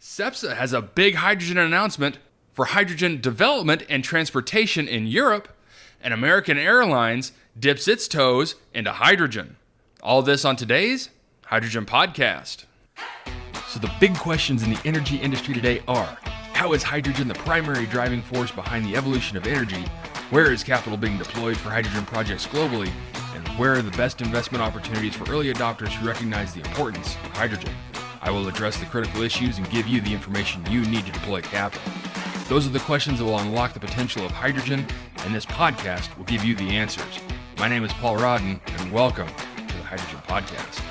Cepsa has a big hydrogen announcement for hydrogen development and transportation in Europe, and American Airlines dips its toes into hydrogen. All this on today's Hydrogen Podcast. So the big questions in the energy industry today are, how is hydrogen the primary driving force behind the evolution of energy? Where is capital being deployed for hydrogen projects globally? And where are the best investment opportunities for early adopters who recognize the importance of hydrogen? I will address the critical issues and give you the information you need to deploy capital. Those are the questions that will unlock the potential of hydrogen, and this podcast will give you the answers. My name is Paul Rodden, and welcome to the Hydrogen Podcast.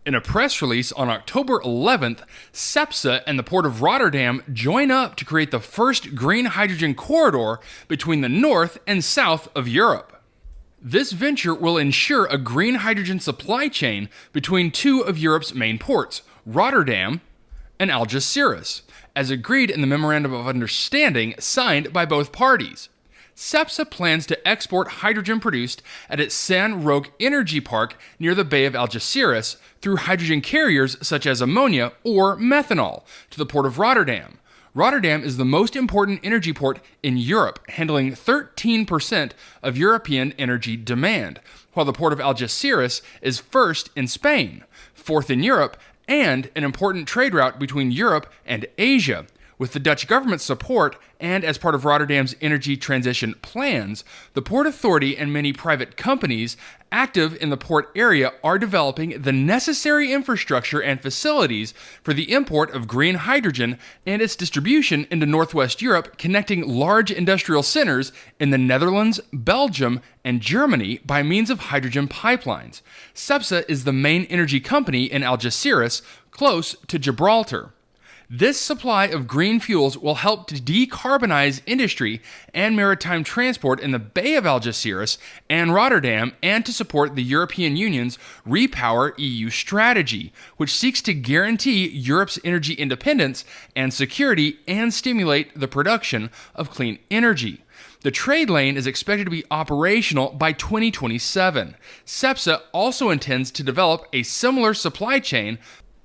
In a press release on October 11th, Cepsa and the Port of Rotterdam join up to create the first green hydrogen corridor between the north and south of Europe. This venture will ensure a green hydrogen supply chain between two of Europe's main ports, Rotterdam and Algeciras, as agreed in the Memorandum of Understanding signed by both parties. Cepsa plans to export hydrogen produced at its San Roque Energy Park near the Bay of Algeciras through hydrogen carriers such as ammonia or methanol to the Port of Rotterdam. Rotterdam is the most important energy port in Europe, handling 13% of European energy demand, while the Port of Algeciras is first in Spain, fourth in Europe, and an important trade route between Europe and Asia. With the Dutch government's support, and as part of Rotterdam's energy transition plans, the Port Authority and many private companies active in the port area are developing the necessary infrastructure and facilities for the import of green hydrogen and its distribution into Northwest Europe, connecting large industrial centers in the Netherlands, Belgium, and Germany by means of hydrogen pipelines. Cepsa is the main energy company in Algeciras, close to Gibraltar. This supply of green fuels will help to decarbonize industry and maritime transport in the Bay of Algeciras and Rotterdam, and to support the European Union's Repower EU strategy, which seeks to guarantee Europe's energy independence and security and stimulate the production of clean energy. The trade lane is expected to be operational by 2027. Cepsa also intends to develop a similar supply chain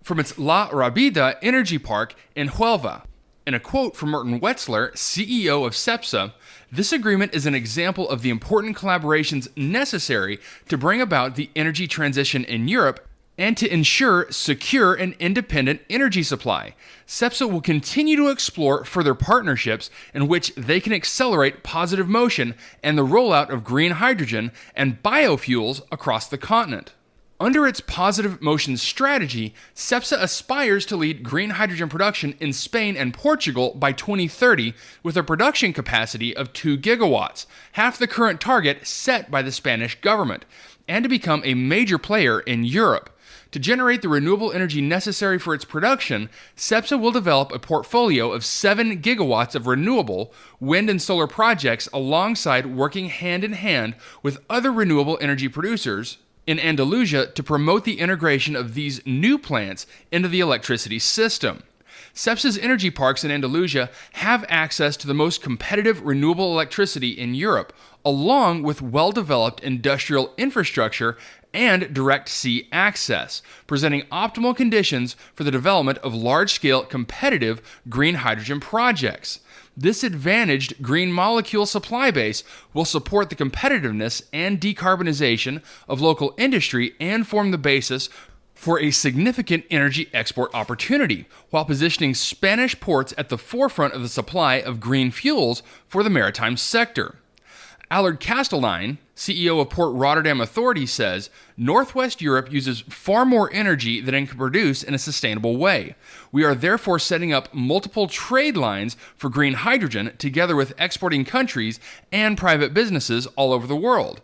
from its La Rábida Energy Park in Huelva. In a quote from Martin Wetzler, CEO of Cepsa, "This agreement is an example of the important collaborations necessary to bring about the energy transition in Europe and to ensure secure and independent energy supply. Cepsa will continue to explore further partnerships in which they can accelerate positive motion and the rollout of green hydrogen and biofuels across the continent." Under its positive motion strategy, Cepsa aspires to lead green hydrogen production in Spain and Portugal by 2030 with a production capacity of 2 gigawatts, half the current target set by the Spanish government, and to become a major player in Europe. To generate the renewable energy necessary for its production, Cepsa will develop a portfolio of 7 gigawatts of renewable wind and solar projects alongside working hand in hand with other renewable energy producers in Andalusia to promote the integration of these new plants into the electricity system. Cepsa's energy parks in Andalusia have access to the most competitive renewable electricity in Europe, along with well-developed industrial infrastructure and direct sea access, presenting optimal conditions for the development of large-scale competitive green hydrogen projects. This advantaged green molecule supply base will support the competitiveness and decarbonization of local industry and form the basis for a significant energy export opportunity, while positioning Spanish ports at the forefront of the supply of green fuels for the maritime sector. Allard Kastelein, CEO of Port Rotterdam Authority, says, "Northwest Europe uses far more energy than it can produce in a sustainable way. We are therefore setting up multiple trade lines for green hydrogen together with exporting countries and private businesses all over the world.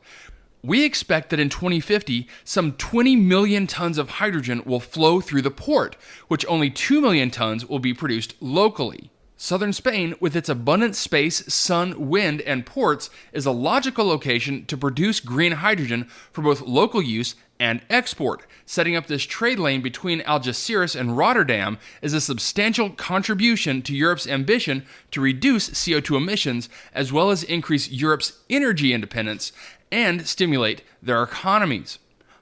We expect that in 2050, some 20 million tons of hydrogen will flow through the port, which only 2 million tons will be produced locally." Southern Spain, with its abundant space, sun, wind, and ports, is a logical location to produce green hydrogen for both local use and export. Setting up this trade lane between Algeciras and Rotterdam is a substantial contribution to Europe's ambition to reduce CO2 emissions, as well as increase Europe's energy independence and stimulate their economies.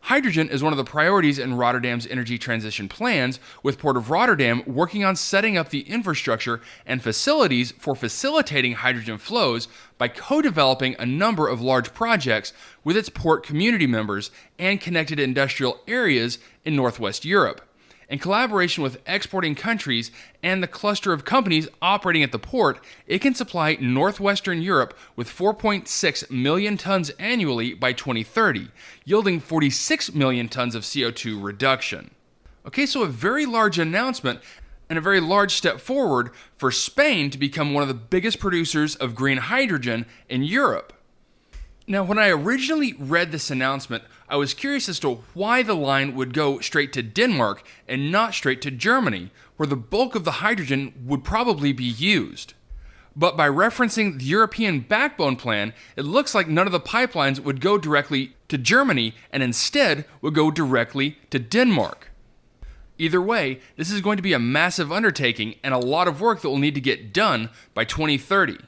Hydrogen is one of the priorities in Rotterdam's energy transition plans, with Port of Rotterdam working on setting up the infrastructure and facilities for facilitating hydrogen flows by co-developing a number of large projects with its port community members and connected industrial areas in Northwest Europe. In collaboration with exporting countries and the cluster of companies operating at the port, it can supply Northwestern Europe with 4.6 million tons annually by 2030, yielding 46 million tons of CO2 reduction. Okay, so a very large announcement and a very large step forward for Spain to become one of the biggest producers of green hydrogen in Europe. Now, when I originally read this announcement, I was curious as to why the line would go straight to Denmark and not straight to Germany, where the bulk of the hydrogen would probably be used. But by referencing the European Backbone Plan, it looks like none of the pipelines would go directly to Germany and instead would go directly to Denmark. Either way, this is going to be a massive undertaking and a lot of work that will need to get done by 2030.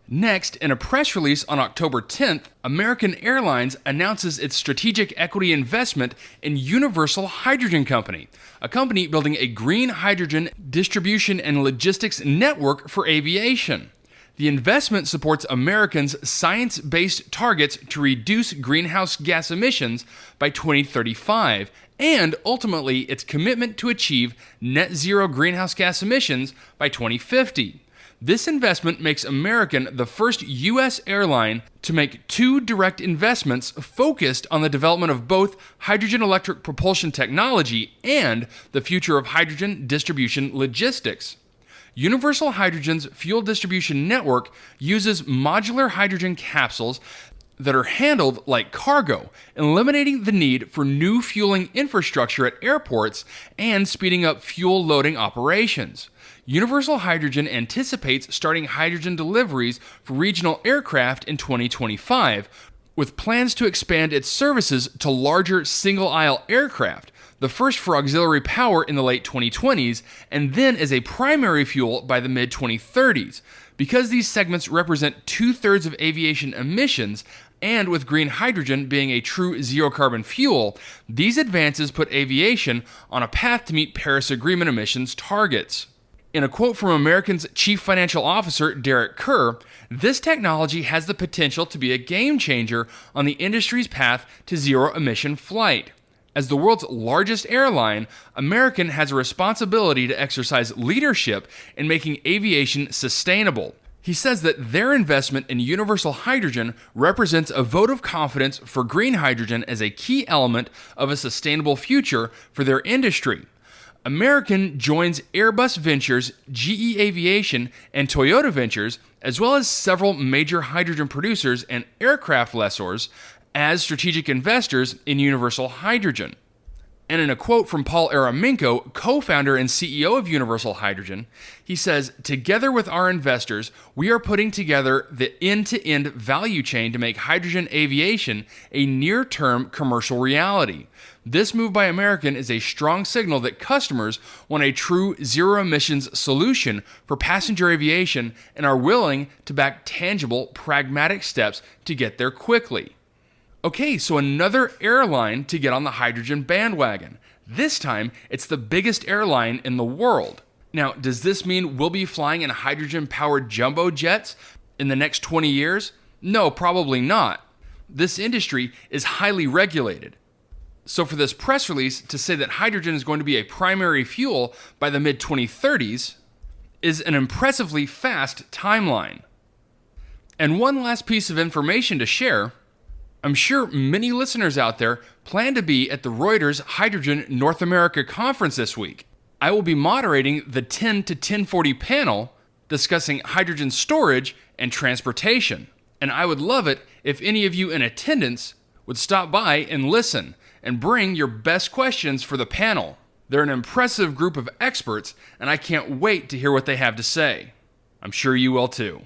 Next, in a press release on October 10th, American Airlines announces its strategic equity investment in Universal Hydrogen Company, a company building a green hydrogen distribution and logistics network for aviation. The investment supports Americans' science-based targets to reduce greenhouse gas emissions by 2035, and ultimately its commitment to achieve net zero greenhouse gas emissions by 2050. This investment makes American the first U.S. airline to make two direct investments focused on the development of both hydrogen electric propulsion technology and the future of hydrogen distribution logistics. Universal Hydrogen's fuel distribution network uses modular hydrogen capsules that are handled like cargo, eliminating the need for new fueling infrastructure at airports and speeding up fuel loading operations. Universal Hydrogen anticipates starting hydrogen deliveries for regional aircraft in 2025, with plans to expand its services to larger single-aisle aircraft, the first for auxiliary power in the late 2020s, and then as a primary fuel by the mid-2030s. Because these segments represent two-thirds of aviation emissions, and with green hydrogen being a true zero-carbon fuel, these advances put aviation on a path to meet Paris Agreement emissions targets. In a quote from American's Chief Financial Officer, Derek Kerr, this technology has the potential to be a game changer on the industry's path to zero-emission flight. As the world's largest airline, American has a responsibility to exercise leadership in making aviation sustainable. He says that their investment in Universal Hydrogen represents a vote of confidence for green hydrogen as a key element of a sustainable future for their industry. American joins Airbus Ventures, GE Aviation, and Toyota Ventures, as well as several major hydrogen producers and aircraft lessors, as strategic investors in Universal Hydrogen. And in a quote from Paul Aramenko, co-founder and CEO of Universal Hydrogen, he says, "Together with our investors, we are putting together the end-to-end value chain to make hydrogen aviation a near-term commercial reality. This move by American is a strong signal that customers want a true zero-emissions solution for passenger aviation and are willing to back tangible, pragmatic steps to get there quickly." Okay, so another airline to get on the hydrogen bandwagon. This time, it's the biggest airline in the world. Now, does this mean we'll be flying in hydrogen-powered jumbo jets in the next 20 years? No, probably not. This industry is highly regulated. So for this press release to say that hydrogen is going to be a primary fuel by the mid-2030s is an impressively fast timeline. And one last piece of information to share. I'm sure many listeners out there plan to be at the Reuters Hydrogen North America Conference this week. I will be moderating the 10 to 1040 panel discussing hydrogen storage and transportation. And I would love it if any of you in attendance would stop by and listen and bring your best questions for the panel. They're an impressive group of experts, and I can't wait to hear what they have to say. I'm sure you will too.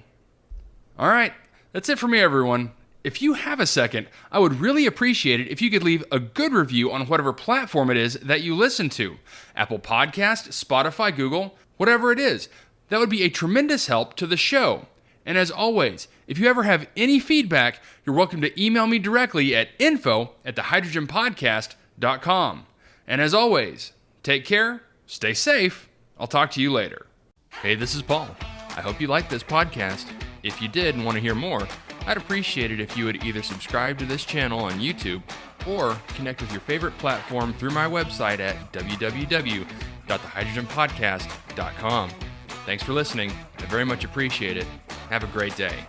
All right, that's it for me, everyone. If you have a second, I would really appreciate it if you could leave a good review on whatever platform it is that you listen to. Apple Podcast, Spotify, Google, whatever it is. That would be a tremendous help to the show. And as always, if you ever have any feedback, you're welcome to email me directly at info@thehydrogenpodcast.com. And as always, take care, stay safe. I'll talk to you later. Hey, this is Paul. I hope you liked this podcast. If you did and want to hear more, I'd appreciate it if you would either subscribe to this channel on YouTube or connect with your favorite platform through my website at www.thehydrogenpodcast.com. Thanks for listening. I very much appreciate it. Have a great day.